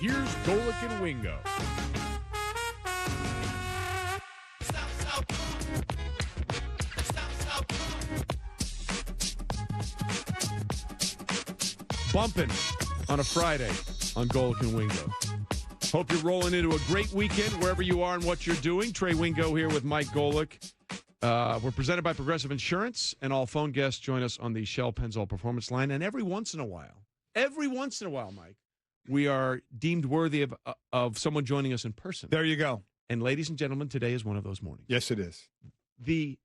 Here's Golic and Wingo. Bumping on a Friday on Golic and Wingo. Hope you're rolling into a great weekend wherever you are and what you're doing. Trey Wingo here with Mike Golic. We're presented by Progressive Insurance, and all phone guests join us on the Shell Pennzoil Performance Line. And every once in a while, Mike, we are deemed worthy of someone joining us in person. There you go. And ladies and gentlemen, today is one of those mornings. Yes, it is. The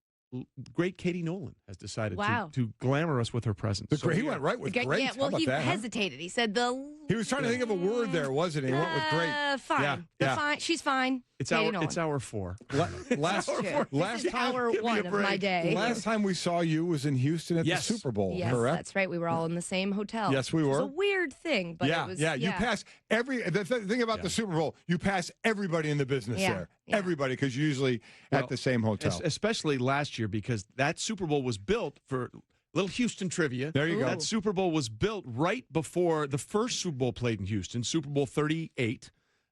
great Katie Nolan has decided Wow. to glamour us with her presence. He went right with great. Yeah, well, he hesitated. He said He was trying to think of a word there, wasn't he? He went with great. Fine. Yeah. Fine. She's fine. It's Katie Nolan. hour 4. Last This is time, hour 1 of my day. last time we saw you was in Houston at the Super Bowl, Yes, correct? that's right. We were all in the same hotel. Yes, we were. It was a weird thing, but it was. You pass the thing about the Super Bowl, you pass everybody in the business there. Yeah. Everybody, because you're usually at the same hotel. Especially last year, because that Super Bowl was built for little Houston trivia. There you go. That Super Bowl was built right before the first Super Bowl played in Houston, Super Bowl 38.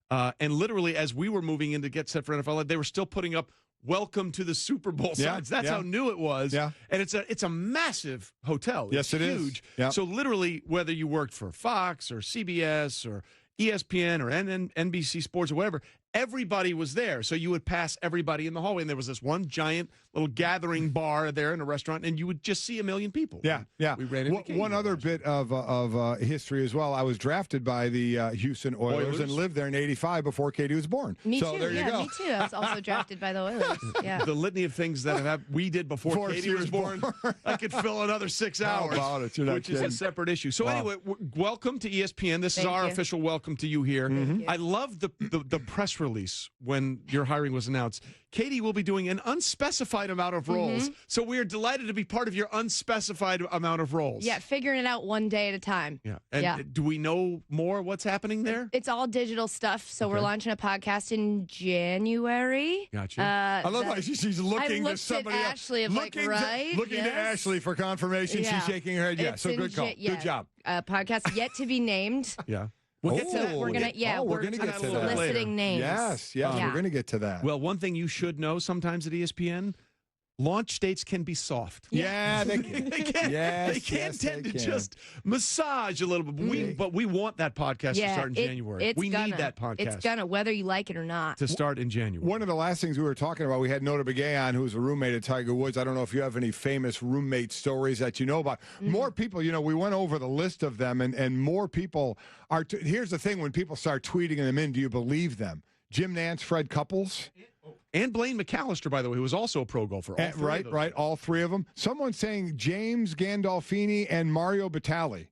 And literally, as we were moving in to get set for NFL, they were still putting up "Welcome to the Super Bowl" signs. That's how new it was. Yeah. And it's a massive hotel. Yes, it is. Huge. Yeah. So literally, whether you worked for Fox or CBS or ESPN or NBC Sports or whatever, everybody was there. So you would pass everybody in the hallway, and there was this one giant little gathering bar there in a restaurant, and you would just see a million people. Yeah. We ran into one other bit of history as well. I was drafted by the Houston Oilers and lived there in '85 before Katie was born. Me so too. there you go. Me too. I was also drafted by the Oilers. Yeah. The litny of things that we did before Katie was born, I could fill another 6 hours, about it? You're not which is a separate issue. So anyway, welcome to ESPN. This is our official welcome to you here. I love the press release when your hiring was announced. Katie will be doing an unspecified amount of roles. So we are delighted to be part of your unspecified amount of roles. Yeah, figuring it out one day at a time. Yeah. And do we know more what's happening there? It's all digital stuff. So we're launching a podcast in January. Gotcha. I love how she's looking to somebody at Ashley, else. looking to Ashley for confirmation. Yeah. She's shaking her head. Yeah, so good call. Good job. Podcast yet to be named. Yeah. We're gonna get to that. Soliciting names. Yes, we're going to get to that. Well, one thing you should know sometimes at ESPN, launch dates can be soft. Yeah, they can. They can tend to just massage a little bit. But we want that podcast to start in January. We need that podcast. It's gonna, whether you like it or not. To start in January. One of the last things we were talking about, we had Nota Begay on, who was a roommate at Tiger Woods. I don't know if you have any famous roommate stories that you know about. More people, we went over the list of them, and more people are. Here's the thing: when people start tweeting them in, do you believe them? Jim Nantz, Fred Couples. And Blaine McAllister, by the way, who was also a pro golfer. Right, all three of them. Someone's saying James Gandolfini and Mario Batali.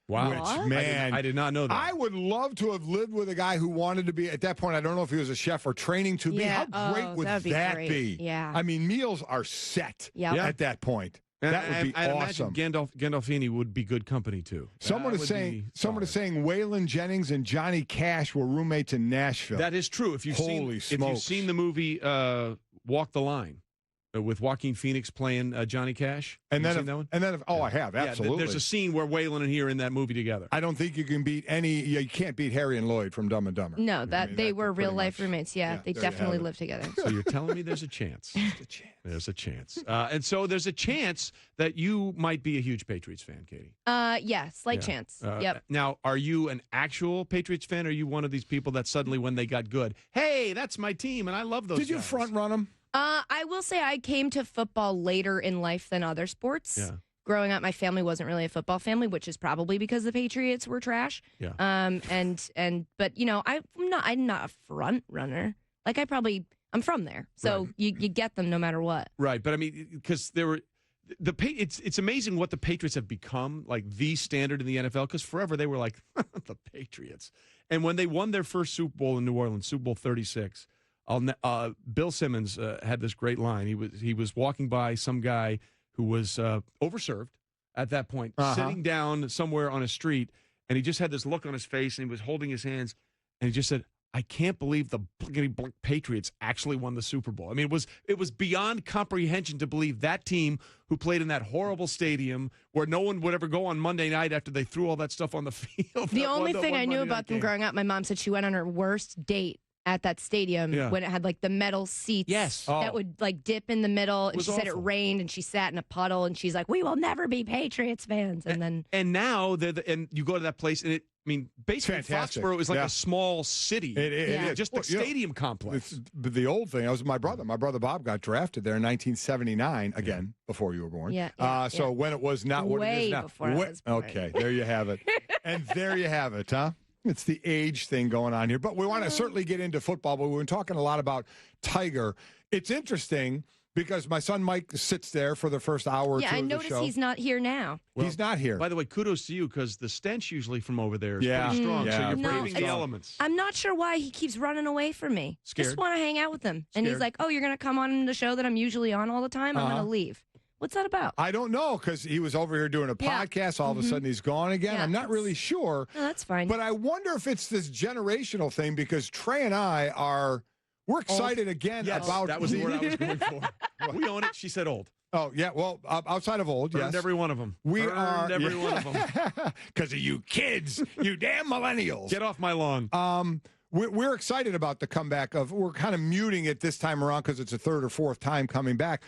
Wow. Which, man, I did not know that. I would love to have lived with a guy who wanted to be, at that point, I don't know if he was a chef or training to be. How great would that be? Yeah. I mean, meals are set at that point. That would be awesome. Imagine Gandolfini would be good company, too. Someone is saying Waylon Jennings and Johnny Cash were roommates in Nashville. That is true. If you've seen the movie Walk the Line with Joaquin Phoenix playing Johnny Cash. I have, absolutely. Yeah, there's a scene where Waylon and he are in that movie together. I don't think you can beat you can't beat Harry and Lloyd from Dumb and Dumber. No, they were real life roommates. Yeah, they definitely lived together. So you're telling me there's a chance. There's a chance. And so there's a chance that you might be a huge Patriots fan, Katie. Yes, chance. Yep. Now, are you an actual Patriots fan, or are you one of these people that suddenly, when they got good, hey, that's my team, and I love those guys? Did you front run them? I will say I came to football later in life than other sports. Yeah. Growing up, my family wasn't really a football family, which is probably because the Patriots were trash. Yeah. But I'm not a front runner. I'm from there, so you get them no matter what. Right, but I mean, because it's amazing what the Patriots have become, like the standard in the NFL. Because forever they were like the Patriots, and when they won their first Super Bowl in New Orleans, Super Bowl 36. Bill Simmons had this great line. He was walking by some guy who was overserved at that point, sitting down somewhere on a street, and he just had this look on his face, and he was holding his hands, and he just said, I can't believe the Patriots actually won the Super Bowl. I mean, it was beyond comprehension to believe that team who played in that horrible stadium where no one would ever go on Monday night after they threw all that stuff on the field. The only thing I knew about them growing up, my mom said she went on her worst date at that stadium when it had like the metal seats that would like dip in the middle. And she said it rained and she sat in a puddle and she's like, we will never be Patriots fans. And now and you go to that place and basically Foxborough is like a small city. It is. Just a stadium complex. It's the old thing. I was my brother. My brother Bob got drafted there in 1979, again, before you were born. So when it was not what it is now. Before I was born. Okay, there you have it. And there you have it, huh? It's the age thing going on here. But we want to certainly get into football, but we've been talking a lot about Tiger. It's interesting because my son Mike sits there for the first hour or two of the show. Yeah, I notice he's not here now. Well, he's not here. By the way, kudos to you because the stench usually from over there is pretty strong, so you're braving the elements. I'm not sure why he keeps running away from me. Scared? Just want to hang out with him. And he's like, oh, you're going to come on the show that I'm usually on all the time? I'm going to leave. What's that about? I don't know, because he was over here doing a podcast. All of a sudden, he's gone again. I'm not really sure. No, that's fine. But I wonder if it's this generational thing, because Trey and I we're excited again about... That was the word I was going for. We own it. She said old. Oh, yeah. Well, outside of old, Earned every one of them. Earned every one of them. Because of you kids, you damn millennials. Get off my lawn. We're excited about the comeback of... We're kind of muting it this time around because it's a third or fourth time coming back.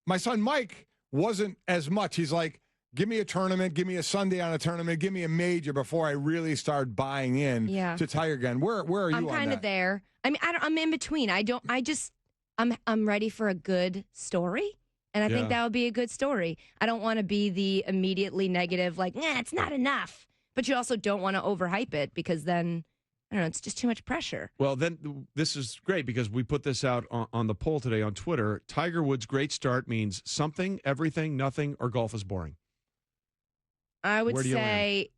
My son Mike wasn't as much. He's like, give me a tournament, give me a Sunday on a tournament, give me a major before I really start buying in to Tiger again. Where are you on that? I'm kind of there. I mean, I'm in between. I'm ready for a good story. And I think that would be a good story. I don't want to be the immediately negative, like, it's not enough. But you also don't want to overhype it because then, I don't know, it's just too much pressure. Well, then this is great because we put this out on the poll today on Twitter. Tiger Woods' great start means something, everything, nothing, or golf is boring. I would say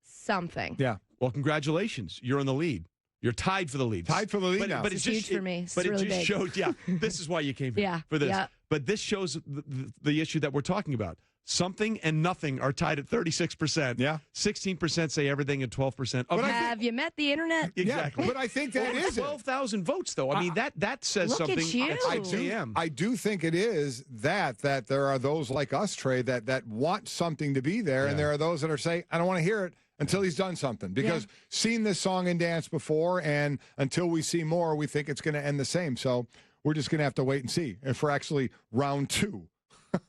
something. Yeah. Well, congratulations. You're in the lead. You're tied for the lead. Tied for the lead now. But it's huge for me. But really it just big. shows, this is why you came here for this. Yeah. But this shows the issue that we're talking about. Something and nothing are tied at 36%. Yeah. 16% say everything and 12%. But have you met the internet? Exactly. Yeah, but I think that is 12,000 votes, though. I mean, that says look something. At you. I do think it is that there are those like us, Trey, that want something to be there, and there are those that are saying, I don't want to hear it until he's done something. Because seen this song and dance before, and until we see more, we think it's going to end the same. So we're just going to have to wait and see if we're actually round two.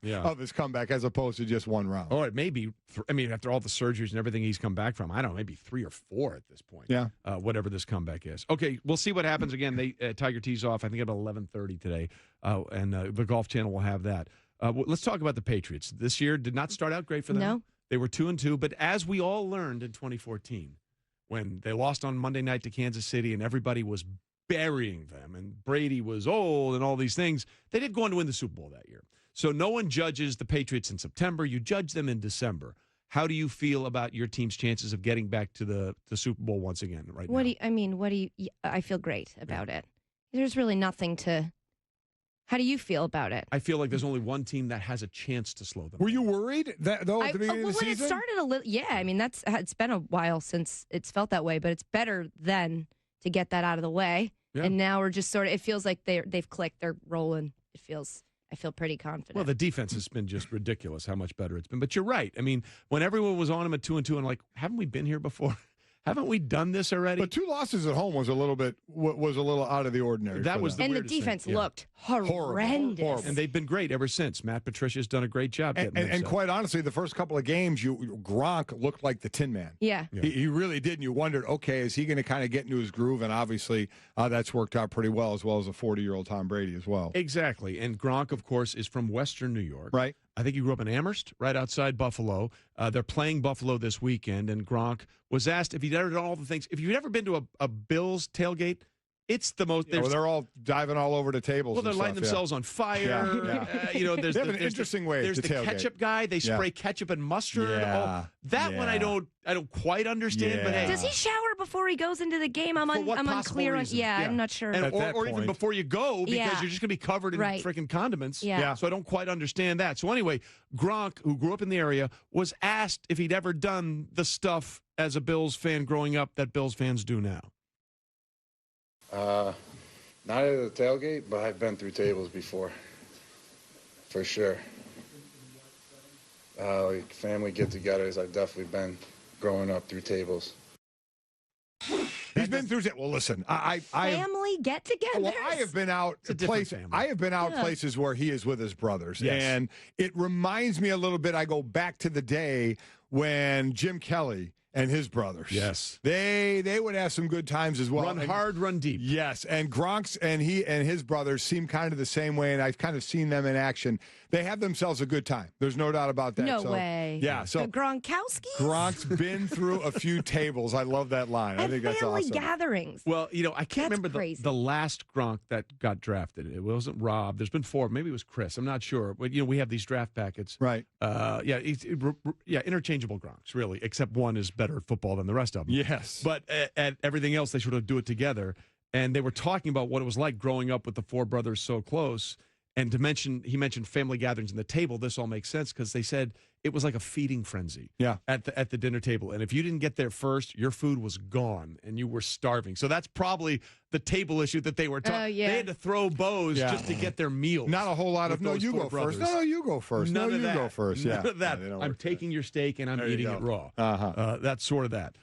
Of his comeback as opposed to just one round. Oh, it may be, after all the surgeries and everything he's come back from, I don't know, maybe 3 or 4 at this point. Yeah. Whatever this comeback is. Okay, we'll see what happens again. Tiger tees off, I think, at 11:30 today, and the Golf Channel will have that. Let's talk about the Patriots. This year did not start out great for them. No. They were 2-2, but as we all learned in 2014, when they lost on Monday night to Kansas City and everybody was burying them and Brady was old and all these things, they did go on to win the Super Bowl that year. So no one judges the Patriots in September. You judge them in December. How do you feel about your team's chances of getting back to the Super Bowl once again right now? I feel great about it. There's really nothing to... How do you feel about it? I feel like there's only one team that has a chance to slow them. Were you worried at the beginning of the season? When it started a little... Yeah, it's been a while since it's felt that way, but it's better then to get that out of the way. Yeah. And now we're just sort of... It feels like they've clicked. They're rolling. I feel pretty confident. Well, the defense has been just ridiculous how much better it's been. But you're right. I mean, when everyone was on them at 2-2, and like, haven't we been here before? Haven't we done this already? But 2 losses at home was a little out of the ordinary. That was the weirdest the defense thing. looked horrendous. Horrible. And they've been great ever since. Matt Patricia's done a great job. And quite honestly, the first couple of games, Gronk looked like the Tin Man. Yeah. He really did. And you wondered, okay, is he going to kind of get into his groove? And obviously, that's worked out pretty well as a 40-year-old Tom Brady as well. Exactly. And Gronk, of course, is from Western New York. Right. I think he grew up in Amherst, right outside Buffalo. They're playing Buffalo this weekend, and Gronk was asked if he'd ever done all the things. If you've ever been to a Bills tailgate, it's the most. They're all diving all over the tables. Well, they're lighting themselves on fire. There's an interesting way. There's to the tailgate. Ketchup guy. They spray ketchup and mustard. Yeah. One I don't quite understand. Yeah. But hey, does he shower before he goes into the game? I'm unclear on. Yeah, I'm not sure. Or even before you go, because you're just going to be covered in freaking condiments. Yeah. So I don't quite understand that. So anyway, Gronk, who grew up in the area, was asked if he'd ever done the stuff as a Bills fan growing up that Bills fans do now. Not at the tailgate, but I've been through tables before, for sure. Like family get-togethers, I've definitely been growing up through tables. He's been through it. Well, listen, family get-togethers. Well, I have been out places where he is with his brothers, and it reminds me a little bit. I go back to the day when Jim Kelly and his brothers. Yes. They would have some good times as well. Run hard, run deep. Yes, and Gronk's and his brothers seem kind of the same way, and I've kind of seen them in action. They have themselves a good time. There's no doubt about that. No way. Yeah, so the Gronkowski? Gronk's been through a few tables. I love that line. I think that's awesome. Family gatherings. Well, I can't remember the last Gronk that got drafted. It wasn't Rob. There's been 4. Maybe it was Chris. I'm not sure. But, we have these draft packets. Right. Interchangeable Gronks, really, except one is better at football than the rest of them. Yes. But at everything else, they sort of do it together. And they were talking about what it was like growing up with the 4 brothers so close. And he mentioned family gatherings and the table. This all makes sense because they said it was like a feeding frenzy at the dinner table. And if you didn't get there first, your food was gone and you were starving. So that's probably the table issue that they were talking. They had to throw bows just to get their meals. Not a whole lot of, no, you go brothers. first. No, you go first. None no, of you that. go first. None of that. I'm taking your steak and I'm eating it raw. That's sort of that.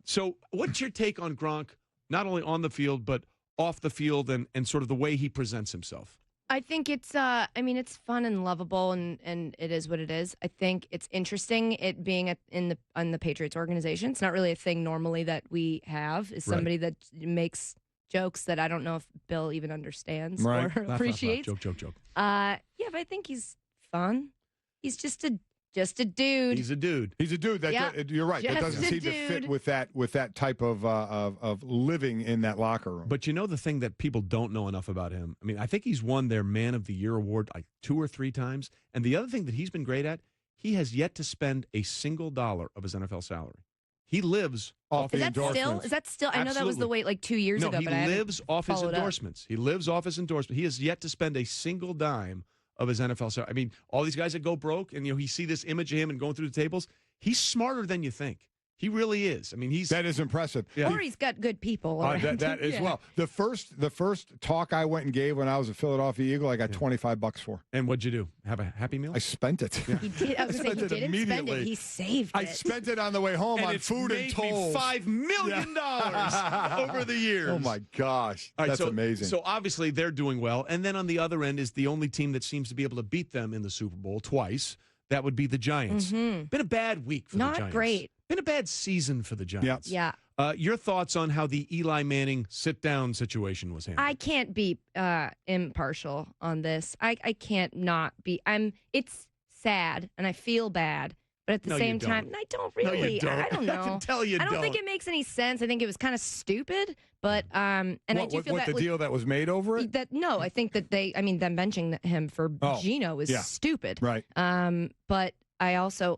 So what's your take on Gronk, not only on the field, but off the field and sort of the way he presents himself? I think it's it's fun and lovable and it is what it is. I think it's interesting it being in the Patriots organization. It's not really a thing normally that we have, is somebody that makes jokes that I don't know if Bill even understands or appreciates. Joke. But I think he's fun. He's just a dude. He's a dude. You're right. That doesn't seem to fit with that type of living in that locker room. But the thing that people don't know enough about him, I think he's won their Man of the Year award like 2 or 3 times. And the other thing that he's been great at, he has yet to spend a single dollar of his NFL salary. He lives off the endorsements. Is that still? I know that was the way like 2 years ago. No, he lives off his endorsements. He lives off his endorsements. He has yet to spend a single dime of his NFL salary. All these guys that go broke, and you see this image of him and going through the tables. He's smarter than you think. He really is. That is impressive. Yeah. Or he's got good people. That as well. The first talk I went and gave when I was a Philadelphia Eagle, I got $25 for. And what'd you do? Have a Happy Meal? I spent it. He did. I was going to say he didn't spend it. He saved it. I spent it on the way home on food and tolls. $5 million over the years. Oh my gosh, that's amazing. So obviously they're doing well, and then on the other end is the only team that seems to be able to beat them in the Super Bowl twice. That would be the Giants. Been a bad week for the Giants. Not great. Been a bad season for the Giants. Yeah. Your thoughts on how the Eli Manning sit-down situation was handled? I can't be impartial on this. I can't not be. It's sad, and I feel bad. But at the same time, I don't really. No, you don't. I don't know. I can tell you I don't think it makes any sense. I think it was kind of stupid. But I do feel what that the deal that was made over it. I think that them benching him for Geno is stupid. Right. But I also,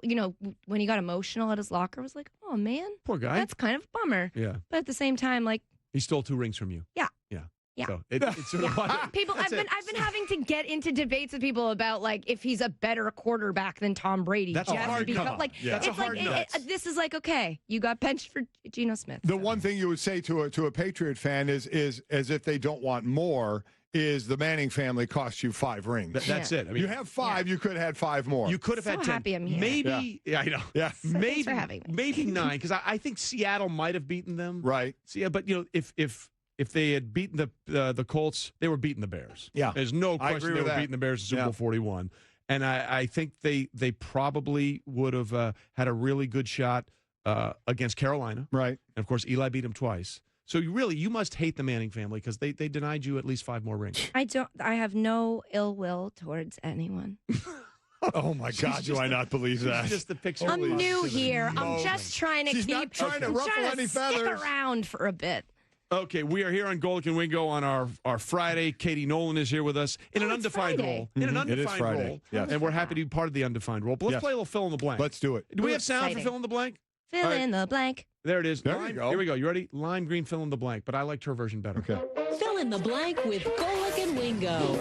when he got emotional at his locker, I was like, oh man, poor guy. That's kind of a bummer. Yeah. But at the same time, like, he stole 2 rings from you. Yeah. Yeah. So it's sort of people. I've been having to get into debates with people about like if he's a better quarterback than Tom Brady. That's a hard cut. That's a hard this is like, okay, you got benched for Geno Smith. The one thing you would say to a Patriot fan is as if they don't want more. Is the Manning family cost you 5 rings? That's it. You have 5. You could have had 5 more. You could have had 10. Happy I'm here. Maybe. Yeah, I know. Yeah. Thanks for having me. Maybe 9 because I think Seattle might have beaten them. Right. So, but if they had beaten the Colts, they were beating the Bears. Yeah. There's no question they were beating the Bears in Super Bowl 41. And I think they probably would have had a really good shot against Carolina. Right. And of course, Eli beat them twice. So you must hate the Manning family because they denied you at least 5 more rings. I have no ill will towards anyone. Oh my God! Do I not believe that? Just the picture. I'm new here. I'm just trying to not trying to ruffle any feathers. Stick around for a bit. Okay, we are here on Golic and Wingo on our Friday. Katie Nolan is here with us in an undefined role. In an undefined role. Yes. And we're happy to be part of the undefined role. But let's play a little fill in the blank. Let's do it. Do we have sound for fill in the blank? Fill in the blank. There it is. There you go. Here we go. You ready? Lime green, fill in the blank. But I liked her version better. Okay. Fill in the blank with Golic and Wingo.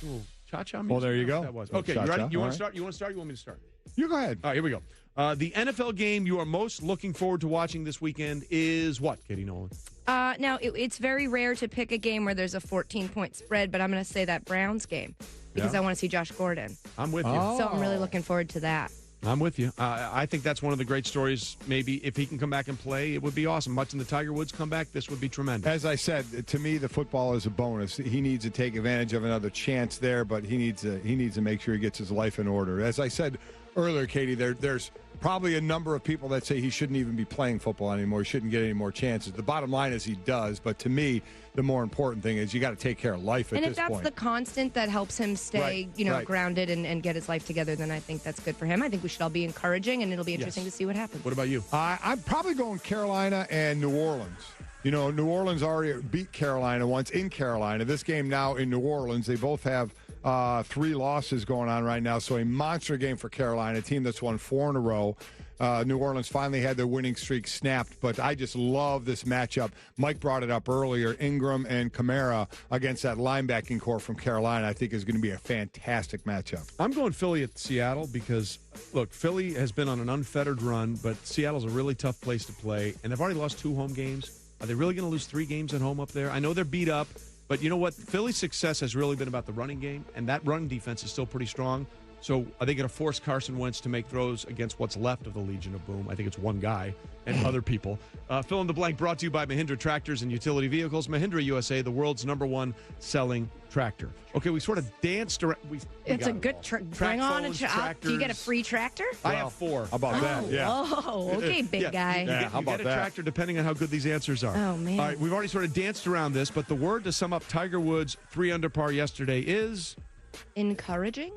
Ooh, cha-cha music. Well, there you go. That was. Okay, Cha-cha. you ready? You want All to start? You want to start? You want me to start? You go ahead. All right, here we go. The NFL game you are most looking forward to watching this weekend is what, Katie Nolan? Now, it's very rare to pick a game where there's a 14-point spread, but I'm going to say that Browns game because I want to see Josh Gordon. I'm with you. So I'm really looking forward to that. I'm with you. I think that's one of the great stories. Maybe if he can come back and play, it would be awesome. Watching the Tiger Woods come back, this would be tremendous. As I said, to me, the football is a bonus. He needs to take advantage of another chance there, but he needs to make sure he gets his life in order. As I said earlier, Katie, there's probably a number of people that say he shouldn't even be playing football anymore. He shouldn't get any more chances. The bottom line is he does, but to me, the more important thing is you got to take care of life at this point. And if that's the constant that helps him stay, grounded and get his life together, then I think that's good for him. I think we should all be encouraging, and it'll be interesting to see what happens. What about you? I'm probably going Carolina and New Orleans. You know, New Orleans already beat Carolina once in Carolina. This game now in New Orleans, they both have 3 losses going on right now. So a monster game for Carolina, a team that's won 4 in a row. New Orleans finally had their winning streak snapped, but I just love this matchup. Mike brought it up earlier. Ingram and Kamara against that linebacking core from Carolina, I think is going to be a fantastic matchup. I'm going Philly at Seattle because, look, Philly has been on an unfettered run, but Seattle's a really tough place to play, and they've already lost 2 home games. Are they really going to lose 3 games at home up there? I know they're beat up, but you know what? Philly's success has really been about the running game, and that run defense is still pretty strong. So are they going to force Carson Wentz to make throws against what's left of the Legion of Boom? I think it's one guy and other people. Fill in the blank brought to you by Mahindra Tractors and Utility Vehicles. Mahindra USA, the world's #1 selling tractor. Okay, we sort of danced around. It's a good bring on a tractor. Do you get a free tractor? I have 4. How about that? Yeah. Oh, okay, big guy. Yeah, how you about get a that? tractor depending on how good these answers are. Oh, man. All right, we've already sort of danced around this, but the word to sum up Tiger Woods' 3 under par yesterday is encouraging.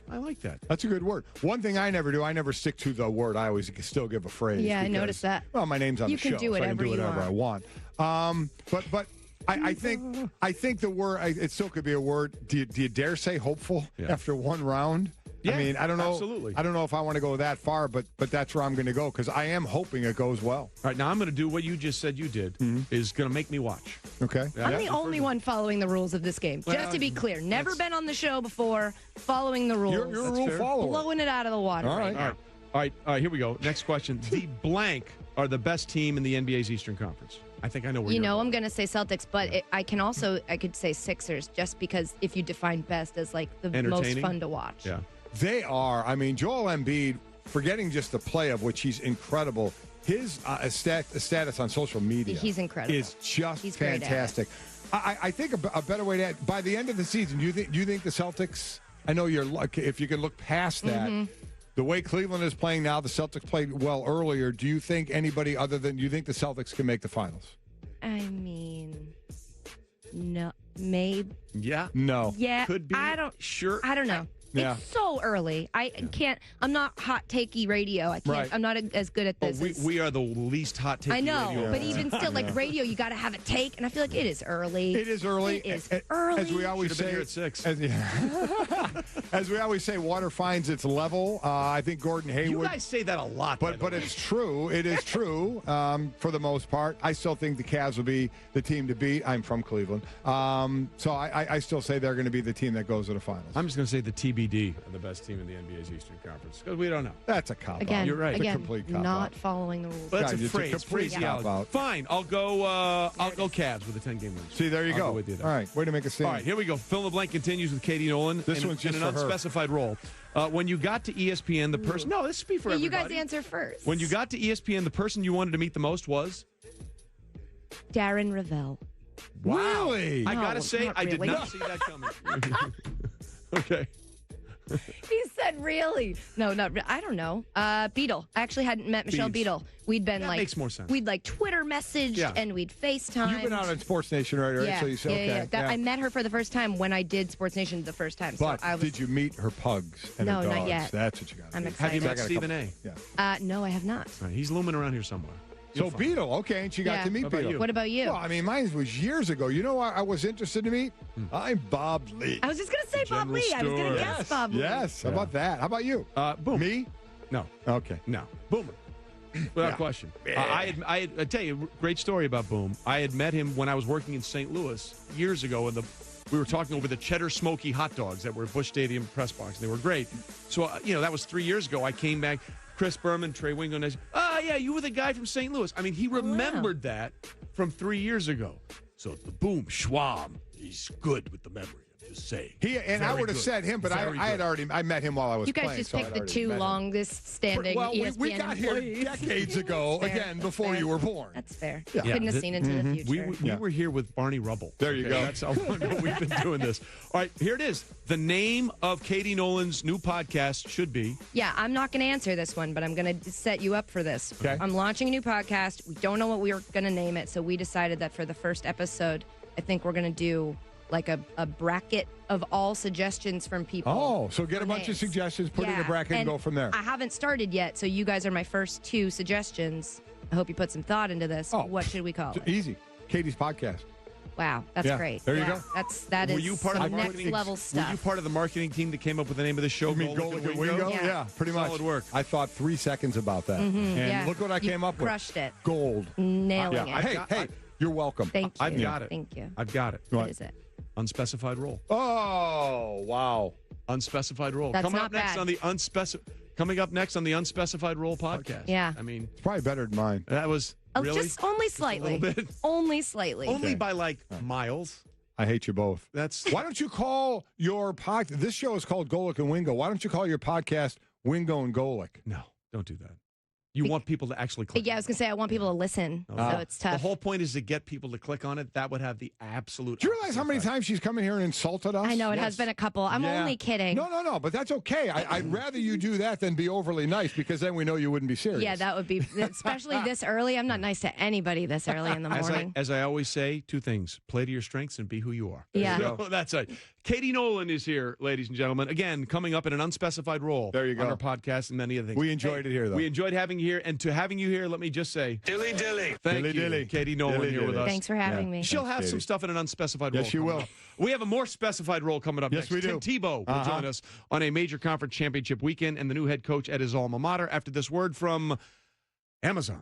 I like that. That's a good word. One thing I never do, I never stick to the word. I always still give a phrase. Yeah, I because, noticed that. Well, my name's on You the can show, do so I can whatever do you whatever I want. But I think the word, it still could be a word. Do you dare say hopeful after one round? Yeah, I mean, I don't know. Absolutely. I don't know if I want to go that far, but that's where I'm going to go because I am hoping it goes well. All right, now I'm going to do what you just said you did, is going to make me watch. Okay. I'm the only one following the rules of this game. Just to be clear, never been on the show before, following the rules. You're a rule follower. Blowing it out of the water right now. All right, here we go. Next question. The blank are the best team in the NBA's Eastern Conference. I think I know where you're going. I'm going to say Celtics, but I could say Sixers just because if you define best as like the most fun to watch. Yeah. They are. I mean, Joel Embiid, forgetting just the play of which he's incredible, his status on social media He's incredible. is just He's great at it. fantastic. I think a better way to by the end of the season, do you think the Celtics, I know you're lucky, if you can look past that, the way Cleveland is playing now, the Celtics played well earlier. Do you think anybody other than you think the Celtics can make the finals? I mean, no, maybe. Yeah. No. Yeah. Could be. I don't know. Yeah. It's so early. I can't. I'm not hot takey radio. I can't. Right. I'm not as good at this. We are the least hot take. I know, radio. but even still, like radio, you got to have a take, and I feel like it is early. It is early. It is early. As we always Should've been say, here at 6. As we always say, water finds its level. I think Gordon Hayward. You guys say that a lot, but it's true. It is true for the most part. I still think the Cavs will be the team to beat. I'm from Cleveland, so I still say they're going to be the team that goes to the finals. I'm just going to say the TBD are the best team in the NBA's Eastern Conference because we don't know. That's a cop-out. Again, You're right. It's a Again, complete cop-out. not following the rules. But that's Yeah, a it's a phrase. complete Phraseology. cop-out. Fine. I'll go Cavs with a 10-game win. See, there you I'll go. with you there. All right, way to make a stand. All right, here we go. Fill in the blank continues with Katie Nolan. This in, one's just in an for her. unspecified role. When you got to ESPN, the person. No, this should be for Yeah, you everybody. guys answer first. When you got to ESPN, the person you wanted to meet the most was. Darren Ravel. Really? I No, gotta say, not I did really. not see that coming. Okay. He said, "Really? No, not. I don't know. Beetle. I actually hadn't met Michelle Beats. Beetle. We'd been That makes more sense. We'd like Twitter messaged and we'd FaceTime. You've been out on Sports Nation, right? Yeah, So you say, yeah. okay. I met her for the first time when I did Sports Nation the first time. But so I was, did you meet her pugs and No, her not dogs? yet. That's what you got. I'm Have excited. you I met got a Stephen couple- A? Yeah. No, I have not. All right, he's looming around here somewhere. So You'll find him. Beetle, okay, and she got Yeah. to meet What about Beetle. you? What about you? Well, I mean, mine was years ago. You know what I was interested to meet? I'm Bob Lee. I was just gonna say Bob General Lee. I was gonna Store. guess Bob Lee. Yes. How about that? How about you? Boom. Me? No. Okay. No. Boomer. Without Yeah. question. I tell you, great story about Boom. I had met him when I was working in St. Louis years ago, and we were talking over the cheddar smoky hot dogs that were at Busch Stadium press box, and they were great. So, that was 3 years ago. I came back. Chris Berman, Trey Wingo. Yeah, you were the guy from St. Louis. I mean, he remembered that from 3 years ago. So the boom, Schwab, he's good with the memory. Just saying. I would have said him, but I met him while I was You guys playing. just picked the two longest standing Well, ESPN we got employees. here decades ago, again, before you were born. That's fair. Yeah. Couldn't have seen into the future. We were here with Barney Rubble. There you go. That's how long ago we've been doing this. All right, here it is. The name of Katie Nolan's new podcast should be. Yeah, I'm not going to answer this one, but I'm going to set you up for this. Okay. I'm launching a new podcast. We don't know what we were going to name it, so we decided that for the first episode, I think we're going to do like a bracket of all suggestions from people. Oh, so get a for bunch of names. suggestions, put it in a bracket, and go from there. I haven't started yet, so you guys are my first two suggestions. I hope you put some thought into this. Oh. What should we call it? Easy. Katie's podcast. Wow, that's Yeah, great. there you go. That Were is you part of some the next marketing level stuff. Were you part of the marketing team that came up with the name of the show? You mean Golic and Wingo? Yeah. Pretty much. Solid work. I thought 3 seconds about that. And yeah. look what I You came up with. crushed it. Gold. Nailing Yeah. it. Hey, you're welcome. Thank you. I've got it. Thank you. I've got it. What is it? Unspecified role. Oh, wow. Unspecified role. That's Coming not up next bad. on the Unspecified Role podcast. Yeah. I mean, It's probably better than mine. that was Oh, really just only slightly. little bit. Only slightly. Only by like miles. I hate you both. That's Why don't you call your podcast? This show is called Golic and Wingo. Why don't you call your podcast Wingo and Golic? no. Don't do that. You want people to actually click. Yeah, I was going to say, I want people to listen, so it's The tough. whole point is to get people to click on it. That would have the absolute. Do you realize how many opposite times she's come in here and insulted us? I know, it Yes. has been a couple. I'm Yeah. only kidding. No, but that's okay. I'd rather you do that than be overly nice because then we know you wouldn't be serious. Yeah, that would be, especially this early. I'm not nice to anybody this early in the effect. morning. As I always say, two things: play to your strengths and be who you are. Yeah. So that's it. Katie Nolan is here, ladies and gentlemen. Again, coming up in an unspecified role. There you go. On our podcast and many other things. We enjoyed it here, though. We enjoyed having you here, and to having you here, let me just say, Dilly dilly. thank Dilly you, dilly. Katie Nolan, Dilly here with dilly. us. Thanks for having me. She'll have some Katie. stuff in an unspecified role. Yes, she coming will. up. We have a more specified role coming up Yes, next. we do. Tim Tebow will join us on a major conference championship weekend and the new head coach at his alma mater after this word from Amazon.